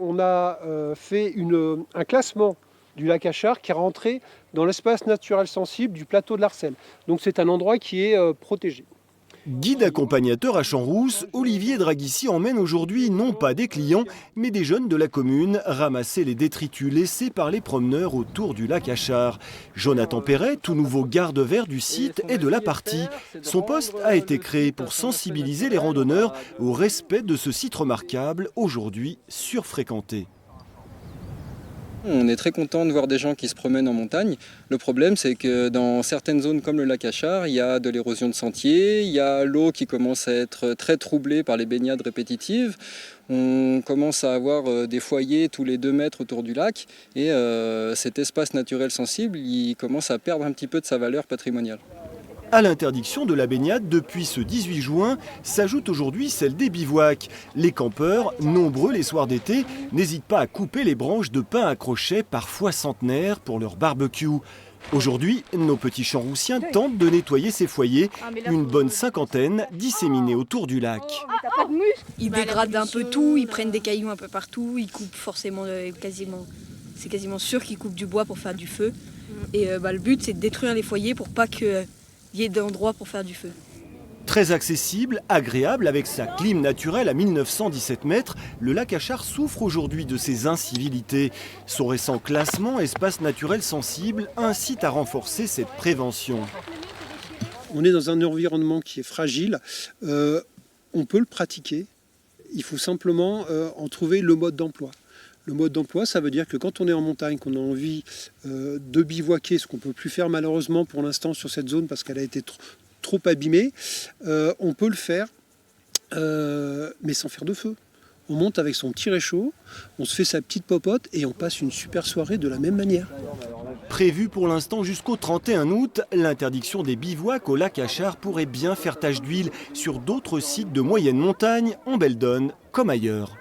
on a fait un classement du lac Achard qui est rentré dans l'espace naturel sensible du plateau de l'Arcel. Donc c'est un endroit qui est protégé. Guide accompagnateur à Champs-Rousse, Olivier Dragissi emmène aujourd'hui non pas des clients, mais des jeunes de la commune ramasser les détritus laissés par les promeneurs autour du lac Achard. Jonathan Perret, tout nouveau garde vert du site et de la partie. Son poste a été créé pour sensibiliser les randonneurs au respect de ce site remarquable, aujourd'hui surfréquenté. On est très content de voir des gens qui se promènent en montagne. Le problème, c'est que dans certaines zones comme le lac Achard, il y a de l'érosion de sentiers, il y a l'eau qui commence à être très troublée par les baignades répétitives. On commence à avoir des foyers tous les 2 mètres autour du lac et cet espace naturel sensible, il commence à perdre un petit peu de sa valeur patrimoniale. À l'interdiction de la baignade depuis ce 18 juin s'ajoute aujourd'hui celle des bivouacs. Les campeurs, nombreux les soirs d'été, n'hésitent pas à couper les branches de pin à crochet, parfois centenaires, pour leur barbecue. Aujourd'hui, nos petits Champs-Roussiens tentent de nettoyer ces foyers, une bonne cinquantaine disséminés autour du lac. Ils dégradent un peu tout, ils prennent des cailloux un peu partout, ils coupent forcément c'est quasiment sûr qu'ils coupent du bois pour faire du feu. Et le but, c'est de détruire les foyers pour pas qu'il y ait d'endroits pour faire du feu. Très accessible, agréable, avec sa clim naturelle à 1917 mètres, le lac Achard souffre aujourd'hui de ses incivilités. Son récent classement espace naturel sensible incite à renforcer cette prévention. On est dans un environnement qui est fragile, on peut le pratiquer, il faut simplement en trouver le mode d'emploi. Le mode d'emploi, ça veut dire que quand on est en montagne, qu'on a envie de bivouaquer, ce qu'on ne peut plus faire malheureusement pour l'instant sur cette zone parce qu'elle a été trop abîmée, on peut le faire, mais sans faire de feu. On monte avec son petit réchaud, on se fait sa petite popote et on passe une super soirée de la même manière. Prévu pour l'instant jusqu'au 31 août, l'interdiction des bivouacs au lac Achard pourrait bien faire tache d'huile sur d'autres sites de moyenne montagne, en Belledonne comme ailleurs.